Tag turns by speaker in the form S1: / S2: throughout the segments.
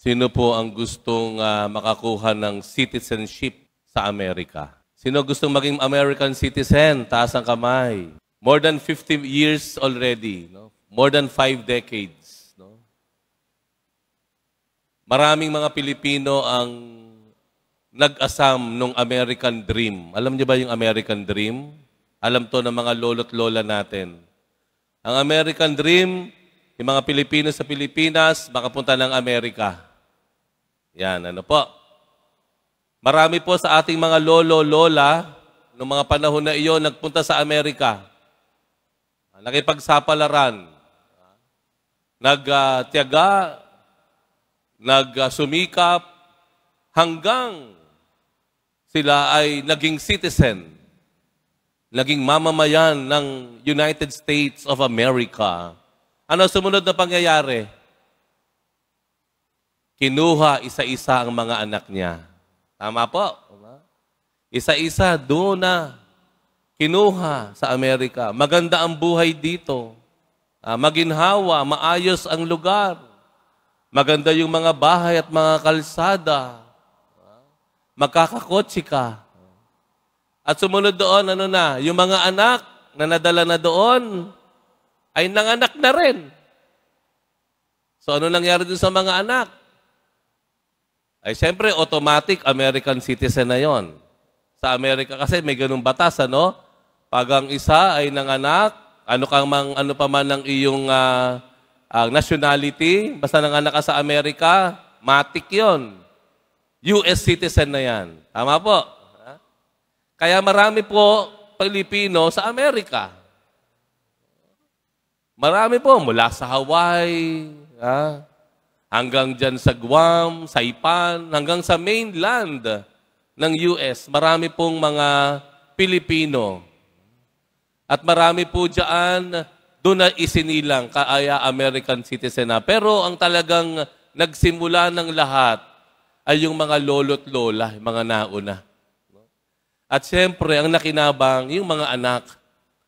S1: Sino po ang gustong makakuha ng citizenship sa Amerika? Sino gustong maging American citizen? Taas ang kamay. More than 50 years already. No? More than 5 decades. No? Maraming mga Pilipino ang nag-asam ng American Dream. Alam niyo ba yung American Dream? Alam to ng mga lolo't lola natin. Ang American Dream, yung mga Pilipino sa Pilipinas, makapunta ng Amerika. Yan, ano po. Marami po sa ating mga lolo-lola, noong mga panahon na iyon, nagpunta sa Amerika. Nakipagsapalaran. Nagtiyaga, nagsumikap, hanggang sila ay naging citizen, naging mamamayan ng United States of America. Ano sumunod na pangyayari? Kinuha isa-isa ang mga anak niya. Tama po. Isa-isa doon na kinuha sa Amerika. Maganda ang buhay dito. Maginhawa, maayos ang lugar. Maganda yung mga bahay at mga kalsada. Magkakakotse ka. At sumunod doon, ano na, yung mga anak na nadala na doon, ay nanganak na rin. So ano nangyari doon sa mga anak? Ay siyempre, automatic American citizen na yon. Sa Amerika kasi may ganung batas, ano? Pag ang isa ay nanganak, ano pa man ang iyong nationality, basta nanganak ka sa Amerika, matik yon. US citizen na yan. Tama po? Kaya marami po Pilipino sa Amerika. Marami po, mula sa Hawaii, hanggang dyan sa Guam, Saipan, hanggang sa mainland ng US, marami pong mga Pilipino. At marami po dyan, doon na isinilang, kaya American citizen na. Pero ang talagang nagsimula ng lahat ay yung mga lolo't lola, yung mga nauna. At siyempre, ang nakinabang, yung mga anak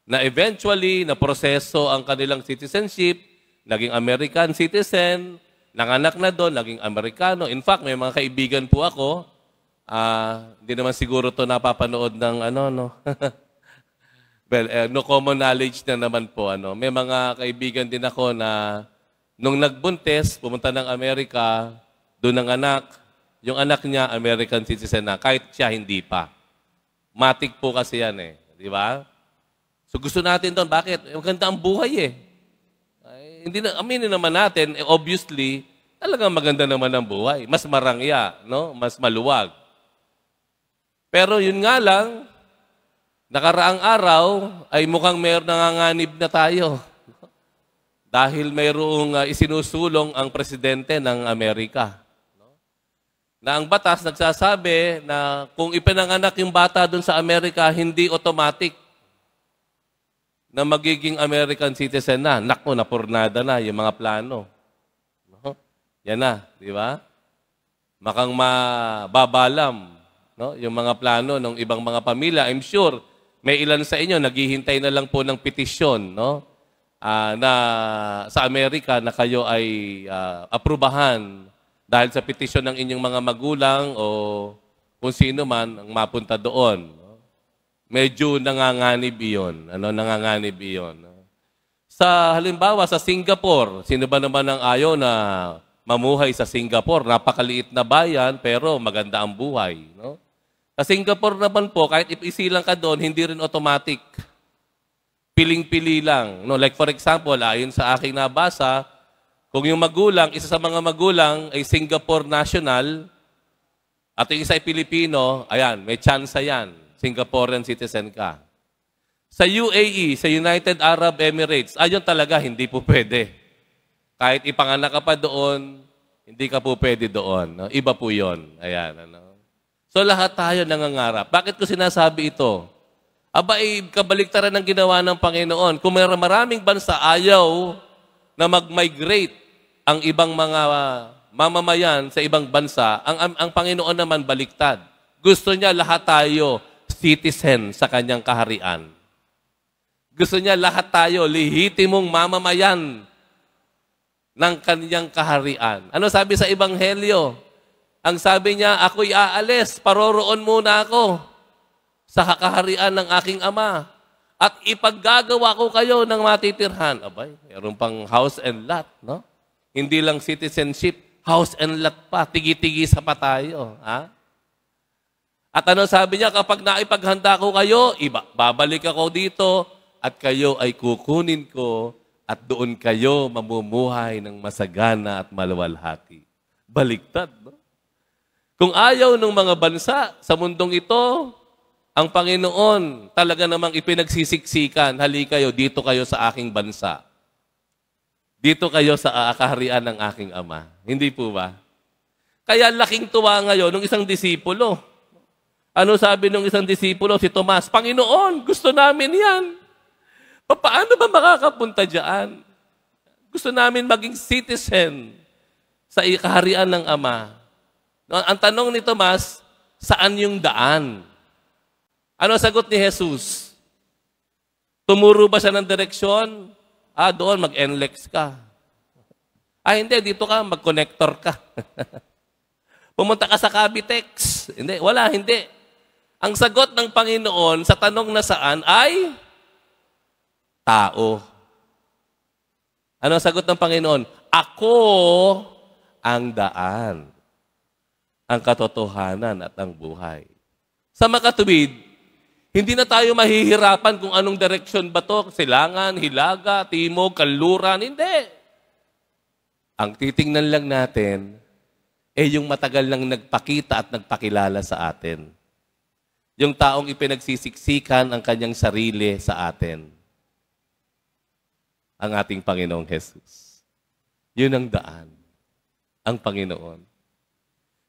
S1: na eventually, na proseso ang kanilang citizenship, naging American citizen, nanganak na doon, naging Amerikano. In fact, may mga kaibigan po ako, hindi naman siguro to napapanood ng no? Well, no common knowledge na naman po. May mga kaibigan din ako na nung nagbuntis, pumunta ng Amerika, doon ang anak, yung anak niya, American citizen na, kahit siya hindi pa. Matik po kasi yan di ba? So gusto natin doon, bakit? Maganda ang buhay hindi na, aminin naman natin, obviously, talagang maganda naman ang buhay. Mas marangya, no? Mas maluwag. Pero yun nga lang, nakaraang araw, ay mukhang nanganganib na tayo. Dahil mayroong isinusulong ang presidente ng Amerika. Na ang batas nagsasabi na kung ipinanganak yung bata doon sa Amerika, hindi automatic na magiging American citizen na. Naku, napurnada na yung mga plano. No? Yan na, di ba? Makang mababalam yung mga plano ng ibang mga pamilya. I'm sure, may ilan sa inyo, naghihintay na lang po ng petisyon na sa Amerika na kayo ay aprubahan dahil sa petisyon ng inyong mga magulang o kung sino man ang mapunta doon. Medyo nanganganib iyon. Nanganganib iyon. Sa halimbawa, sa Singapore, sino ba naman ang ayaw na mamuhay sa Singapore? Napakaliit na bayan, pero maganda ang buhay. No? Sa Singapore naman po, kahit isilang ka doon, hindi rin automatic. Piling-pili lang. No? Like for example, ayon sa aking nabasa, kung yung magulang, isa sa mga magulang ay Singapore national, at yung isa ay Pilipino, ayan, may chance yan. Singaporean citizen ka. Sa UAE, sa United Arab Emirates, ayun talaga, hindi po pwede. Kahit ipanganak ka pa doon, hindi ka po pwede doon. No? Iba po yun. Ayan, So lahat tayo nangangarap. Bakit ko sinasabi ito? Kabaliktaran ng ginawa ng Panginoon. Kung maraming bansa ayaw na mag-migrate ang ibang mga mamamayan sa ibang bansa, ang Panginoon naman baliktad. Gusto niya lahat tayo citizen sa kanyang kaharian. Gusto niya lahat tayo, lehitimong mamamayan ng kaniyang kaharian. Ano sabi sa Ebanghelyo? Ang sabi niya, ako'y aalis, paroroon muna ako sa kaharian ng aking Ama. At ipaggagawa ko kayo ng matitirhan. Abay, mayroon pang house and lot, no? Hindi lang citizenship, house and lot pa. Tigi-tigi sa pa tayo. Ha? At ano sabi niya, kapag naipaghanda ko kayo, babalik ako dito at kayo ay kukunin ko at doon kayo mamumuhay ng masagana at maluwalhati. Baliktad, no? Kung ayaw ng mga bansa sa mundong ito, ang Panginoon talaga namang ipinagsisiksikan, hali kayo, dito kayo sa aking bansa. Dito kayo sa kaharian ng aking Ama. Hindi po ba? Kaya laking tuwa ngayon ng isang disipulo. Ano sabi ng isang disipulo, si Tomas? Panginoon, gusto namin yan. Paano ba makakapunta dyan? Gusto namin maging citizen sa kaharian ng Ama. Ang tanong ni Tomas, saan yung daan? Ano sagot ni Jesus? Tumuro ba siya ng direksyon? Doon, mag-NLEX ka. Hindi, dito ka, mag-connector ka. Pumunta ka sa Cavitex. Hindi, wala, hindi. Ang sagot ng Panginoon sa tanong na saan ay tao. Ano ang sagot ng Panginoon? Ako ang daan, ang katotohanan at ang buhay. Sa makatuwid, hindi na tayo mahihirapan kung anong direksyon ba to, silangan, hilaga, timog, kanluran. Hindi. Ang titingnan lang natin yung matagal nang nagpakita at nagpakilala sa atin. Yung taong ipinagsisiksikan ang kanyang sarili sa atin. Ang ating Panginoong Jesus. Yun ang daan. Ang Panginoon.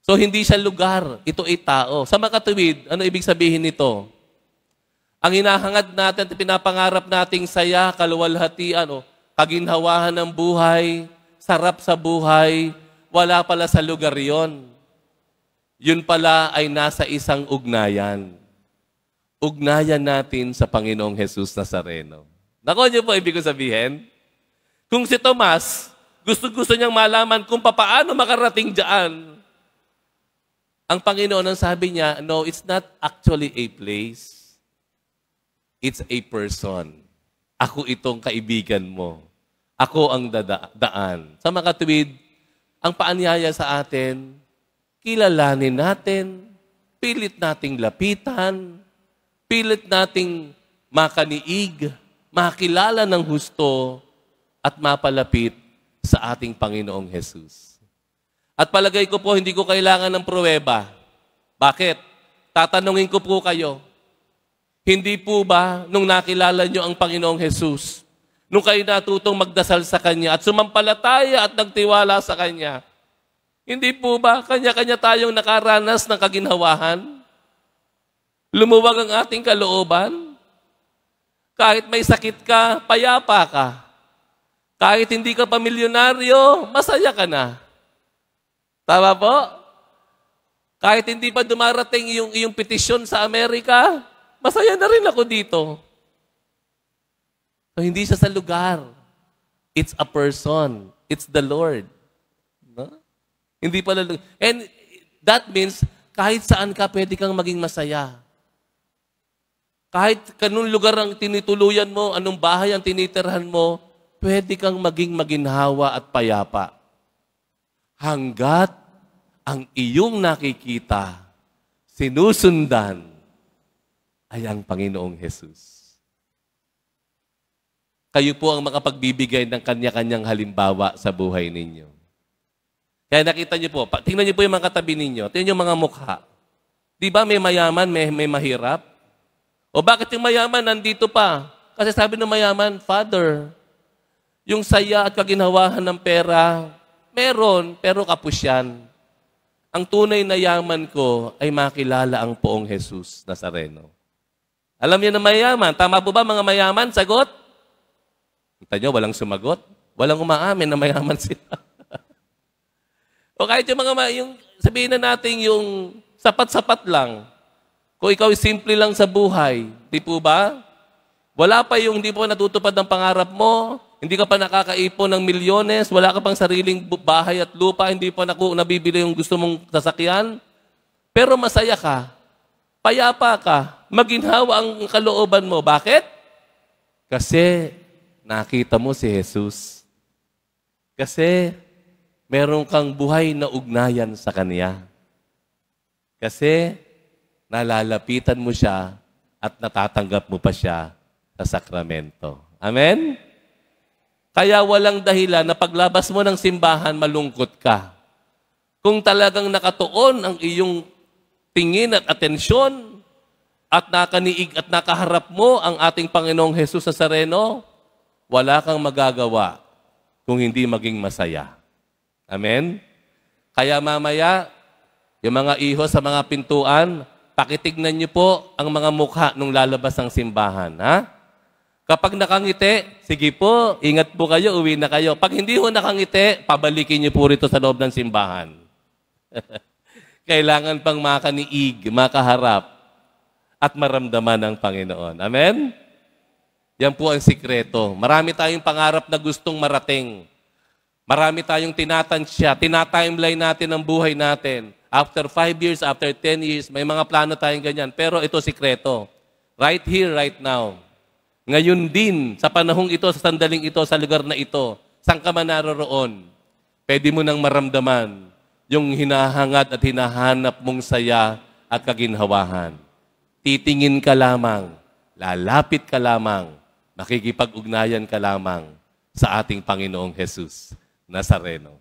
S1: So, hindi siya lugar. Ito ay tao. Sa makatuwid, ano ibig sabihin nito? Ang hinahangad natin at pinapangarap nating saya, kaluwalhatian, kaginhawahan ng buhay, sarap sa buhay, wala pala sa lugar yon. Yun pala ay nasa isang ugnayan. Ugnayan natin sa Panginoong Jesus Nazareno. Nakuha niyo po ibig ko sabihin? Kung si Tomas, gusto niyang malaman kung paano makarating dyan, ang Panginoon ang sabi niya, no, it's not actually a place. It's a person. Ako itong kaibigan mo. Ako ang daan. Sa makatuwid, ang paanyaya sa atin, kilalanin natin, pilit nating lapitan, pilit nating makaniig, makilala ng husto, at mapalapit sa ating Panginoong Jesus. At palagay ko po, hindi ko kailangan ng pruweba. Bakit? Tatanungin ko po kayo, hindi po ba nung nakilala nyo ang Panginoong Jesus, nung kayo natutong magdasal sa Kanya at sumampalataya at nagtiwala sa Kanya, hindi po ba kanya-kanya tayong nakaranas ng kaginhawahan? Lumuwag ang ating kalooban? Kahit may sakit ka, payapa ka. Kahit hindi ka pamilyonaryo, masaya ka na. Tama po? Kahit hindi pa dumarating yung petisyon sa Amerika, masaya na rin ako dito. So, hindi siya sa lugar. It's a person. It's the Lord. No? Hindi pala. And that means, kahit saan ka, pwede kang maging masaya. Kahit kanong lugar ang tinituluyan mo, anong bahay ang tinitirhan mo, pwede kang maging maginhawa at payapa. Hanggat ang iyong nakikita, sinusundan, ay ang Panginoong Jesus. Kayo po ang makapagbibigay ng kanya-kanyang halimbawa sa buhay ninyo. Kaya nakita niyo po, tingnan niyo po yung mga katabi ninyo, tingnan niyo mga mukha. Di ba may mayaman, may mahirap? O bakit yung mayaman nandito pa? Kasi sabi ng mayaman, Father, yung saya at kaginhawahan ng pera, meron, pero kapos yan. Ang tunay na yaman ko ay makilala ang poong Jesus Nazareno. Alam niyo na mayaman. Tama po ba mga mayaman? Sagot? Kita niyo, walang sumagot. Walang umaamin na mayaman sila. O kahit yung yung sabihin na natin yung sapat-sapat lang. Kung ikaw simple lang sa buhay, di po ba? Wala pa yung hindi po natutupad ng pangarap mo, Hindi ka pa nakakaipon ng milyones, wala ka pang sariling bahay at lupa, hindi pa nabibili yung gusto mong sasakyan, pero masaya ka, payapa ka, maginhawa ang kalooban mo. Bakit? Kasi nakita mo si Jesus. Kasi meron kang buhay na ugnayan sa Kanya. Kasi nalalapitan mo siya at natatanggap mo pa siya sa sakramento. Amen? Kaya walang dahilan na paglabas mo ng simbahan, malungkot ka. Kung talagang nakatuon ang iyong tingin at atensyon at nakaniig at nakaharap mo ang ating Panginoong Jesus Nazareno, wala kang magagawa kung hindi maging masaya. Amen? Kaya mamaya, yung mga iho sa mga pintuan, pakitignan niyo po ang mga mukha nung lalabas ng simbahan. Ha? Kapag nakangiti, sige po, ingat po kayo, uwi na kayo. Pag hindi ho nakangiti, pabalikin niyo po rito sa loob ng simbahan. Kailangan pang makaniig, makaharap, at maramdaman ng Panginoon. Amen? Yan po ang sikreto. Marami tayong pangarap na gustong marating. Marami tayong tinatansya, tinatimeline natin ang buhay natin. After 5 years, after 10 years, may mga plano tayong ganyan. Pero ito sikreto. Right here, right now. Ngayon din, sa panahong ito, sa sandaling ito, sa lugar na ito, saan ka man naroroon, pwede mo nang maramdaman yung hinahangad at hinahanap mong saya at kaginhawahan. Titingin ka lamang, lalapit ka lamang, makikipag-ugnayan ka lamang sa ating Panginoong Jesus Nazareno.